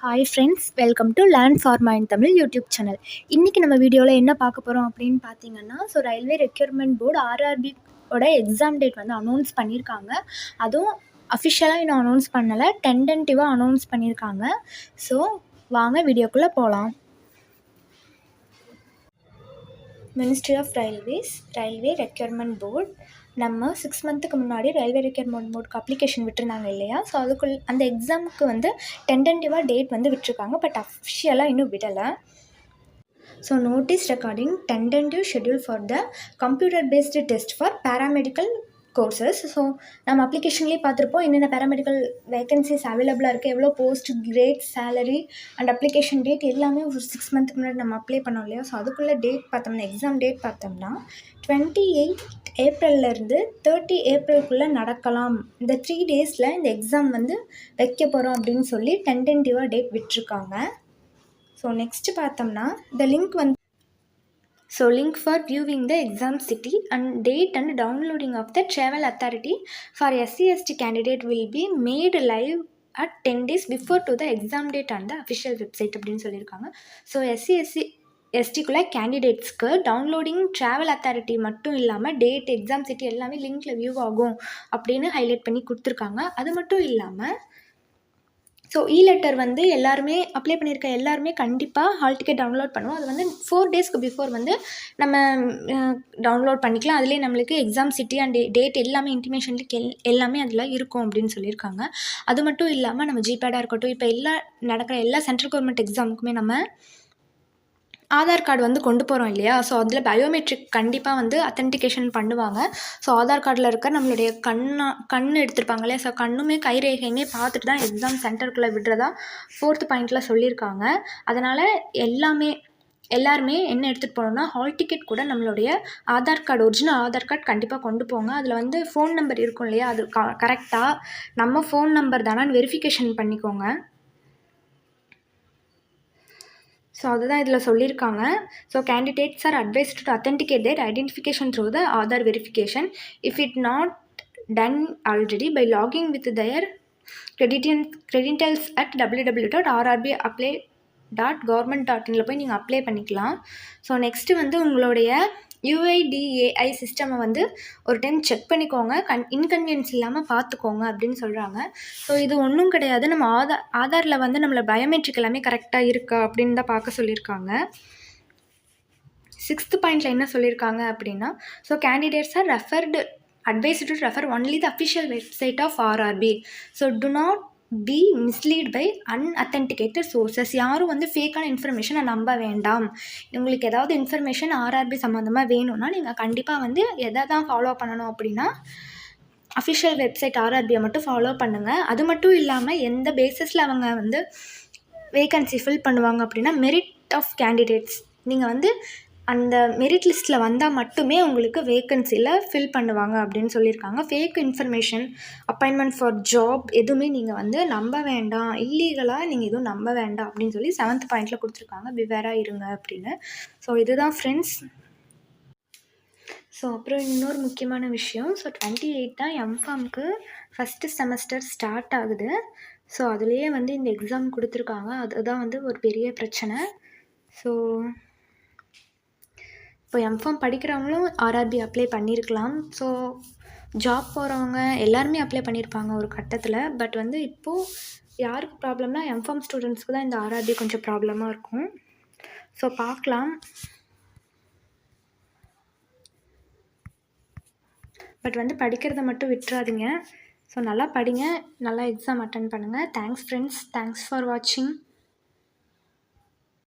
Hi friends, welcome to learn pharma in Tamil YouTube channel. இன்றைக்கி நம்ம வீடியோவில் என்ன பார்க்க போகிறோம் அப்படின்னு பார்த்தீங்கன்னா, ரயில்வே ரெக்யூர்மெண்ட் போர்டு ஆர்ஆர்பியோட எக்ஸாம் டேட் வந்து அனௌன்ஸ் பண்ணியிருக்காங்க. அதுவும் அஃபிஷியலாக இன்னும் அனௌன்ஸ் பண்ணலை, டென்டென்டிவாக அனௌன்ஸ் பண்ணியிருக்காங்க. ஸோ வாங்க வீடியோக்குள்ளே போகலாம். Ministry of railways railway requirement board நம்ம 6 மந்த்துக்கு முன்னாடி ரயில்வே ரெக்யூர்மெண்ட் போர்டுக்கு அப்ளிகேஷன் விட்டுருந்தாங்க இல்லையா? ஸோ அதுக்குள்ள அந்த எக்ஸாமுக்கு வந்து டென்டென்டிவாக டேட் வந்து விட்டுருக்காங்க. பட் அஃபிஷியலாக இன்னும் விடலை. So notice regarding tentative schedule for the computer based test for paramedical courses. So நம்ம அப்ளிகேஷன்லேயே பார்த்துருப்போம் என்னென்ன பேராமெடிக்கல் வேகன்சிஸ் அவைலபிளாக இருக்குது, எவ்வளோ post, grade, salary and application date எல்லாமே ஒரு 6 மந்த்துக்கு முன்னாடி நம்ம அப்ளை பண்ணோம் இல்லையா? ஸோ அதுக்குள்ளே டேட் பார்த்தோம்னா, எக்ஸாம் டேட் பார்த்தோம்னா 28 ஏப்ரல்லேருந்து 30 ஏப்ரலுக்குள்ளே நடக்கலாம். இந்த 3 டேஸில் இந்த எக்ஸாம் வந்து வைக்க போகிறோம் அப்படின்னு சொல்லி டென்டென்டிவாக டேட் விட்டுருக்காங்க. ஸோ நெக்ஸ்ட்டு பார்த்தோம்னா இந்த லிங்க் வந்து link for viewing the exam city and date and downloading of the travel authority for SC/ST candidate will be made live at 10 days before to the exam date on the official website அப்படின்னு சொல்லியிருக்காங்க. So SC/STக்குள்ள கேண்டிடேட்ஸ்க்கு downloading travel authority மட்டும் இல்லாமல் date, exam city எல்லாமே லிங்க்கில் view ஆகும் அப்படின்னு highlight பண்ணி கொடுத்துருக்காங்க. அது மட்டும் இல்லாமல் ஸோ லெட்டர் வந்து எல்லாருமே அப்ளை பண்ணியிருக்க எல்லாருமே கண்டிப்பாக ஹால் டிக்கெட் டவுன்லோட் பண்ணுவோம். அது வந்து 4 டேஸ்க்கு பிஃபோர் வந்து நம்ம டவுன்லோட் பண்ணிக்கலாம். அதுலேயே நம்மளுக்கு எக்ஸாம் சிட்டி அண்ட் டேட் எல்லாமே இன்டிமேஷன்லுக்கு எல்லாமே அதில் இருக்கும் அப்படின்னு சொல்லியிருக்காங்க. அது மட்டும் இல்லாமல் நம்ம ஜிபேடாக இருக்கட்டும், இப்போ நடக்கிற எல்லா சென்ட்ரல் கவர்மெண்ட் எக்ஸாமுக்குமே நம்ம ஆதார் கார்டு வந்து கொண்டு போகிறோம் இல்லையா? ஸோ அதில் பயோமெட்ரிக் கண்டிப்பாக வந்து அத்தென்டிகேஷன் பண்ணுவாங்க. ஸோ ஆதார் கார்டில் இருக்க நம்மளுடைய கண் எடுத்திருப்பாங்க இல்லையா? ஸோ கண்ணுமே கைரேகையுமே பார்த்துட்டு தான் எக்ஸாம் சென்டருக்குள்ளே விடுறதா 4th பாயிண்டில் சொல்லியிருக்காங்க. அதனால் எல்லாருமே என்ன எடுத்துகிட்டு போகணுன்னா, ஹால் டிக்கெட் கூட நம்மளுடைய Aadhaar card, original Aadhaar card கண்டிப்பாக கொண்டு போங்க. அதில் வந்து ஃபோன் நம்பர் இருக்கும் இல்லையா? அது கரெக்டாக நம்ம ஃபோன் நம்பர் தானான்னு வெரிஃபிகேஷன் பண்ணிக்கோங்க. ஸோ அதுதான் இதில் சொல்லியிருக்காங்க. So candidates are advised to authenticate their identification through the Aadhaar verification if it not done already by logging with their credentials at www.rrbapply.government.inல போய் நீங்கள் அப்ளை பண்ணிக்கலாம். ஸோ நெக்ஸ்ட்டு வந்து உங்களுடைய UIDAI சிஸ்டமை வந்து ஒரு டைம் செக் பண்ணிக்கோங்க, இன்கன்வீனியன்ஸ் இல்லாமல் பார்த்துக்கோங்க அப்படின்னு சொல்கிறாங்க. ஸோ இது ஒன்றும் கிடையாது, நம்ம ஆதாரில் வந்து நம்மளை பயோமெட்ரிக் எல்லாமே கரெக்டாக இருக்கா அப்படின்னு தான் பார்க்க சொல்லியிருக்காங்க. 6th பாயிண்டில் என்ன சொல்லியிருக்காங்க அப்படின்னா, so candidates R advised to refer only the official website of RRB. So do not be misled by unauthenticated sources. யாரும் வந்து ஃபேக்கான இன்ஃபர்மேஷனை நம்ப வேண்டாம். உங்களுக்கு ஏதாவது இன்ஃபர்மேஷன் ஆர்ஆர்பி சம்மந்தமாக வேணும்னா நீங்கள் கண்டிப்பாக வந்து எதை தான் ஃபாலோ பண்ணணும் அப்படின்னா, அஃபிஷியல் வெப்சைட் ஆர்ஆர்பியை மட்டும் ஃபாலோ பண்ணுங்கள். அது மட்டும் இல்லாமல் எந்த பேசிஸில் அவங்க வந்து வேகன்சி ஃபில் பண்ணுவாங்க அப்படின்னா, மெரிட் ஆஃப் கேண்டிடேட்ஸ், நீங்கள் வந்து அந்த மெரிட் லிஸ்ட்டில் வந்தால் மட்டுமே உங்களுக்கு வேக்கன்சியில் ஃபில் பண்ணுவாங்க அப்படின்னு சொல்லியிருக்காங்க. Fake information, appointment for job எதுவுமே நீங்கள் வந்து நம்ப வேண்டாம், இல்லீகலாக நீங்கள் எதுவும் நம்ப வேண்டாம் அப்படின்னு சொல்லி 7th பாயிண்டில் கொடுத்துருக்காங்க. பிவேராக இருங்க அப்படின்னு. ஸோ இதுதான் ஃப்ரெண்ட்ஸ். ஸோ அப்புறம் இன்னொரு முக்கியமான விஷயம், 28 தான் எம்ஃபார்முக்கு ஃபஸ்ட்டு செமஸ்டர் ஸ்டார்ட் ஆகுது. ஸோ அதுலேயே வந்து இந்த எக்ஸாம் கொடுத்துருக்காங்க. அதுதான் வந்து ஒரு பெரிய பிரச்சனை. ஸோ இப்போ எம்ஃபார்ம் படிக்கிறவங்களும் ஆர்ஆர்பி அப்ளை பண்ணியிருக்கலாம். ஸோ ஜாப் போகிறவங்க எல்லாருமே அப்ளை பண்ணியிருப்பாங்க ஒரு கட்டத்தில். பட் வந்து இப்போது யாருக்கு ப்ராப்ளம்னா, எம்ஃபார்ம் ஸ்டூடெண்ட்ஸ்க்கு தான் இந்த ஆர்ஆர்பி கொஞ்சம் ப்ராப்ளமாக இருக்கும். ஸோ பார்க்கலாம். பட் வந்து படிக்கிறத மட்டும் விட்டுறாதீங்க. ஸோ நல்லா படிங்க, நல்லா எக்ஸாம் அட்டன் பண்ணுங்கள். தேங்க்ஸ் ஃப்ரெண்ட்ஸ், தேங்க்ஸ் ஃபார் வாட்சிங்.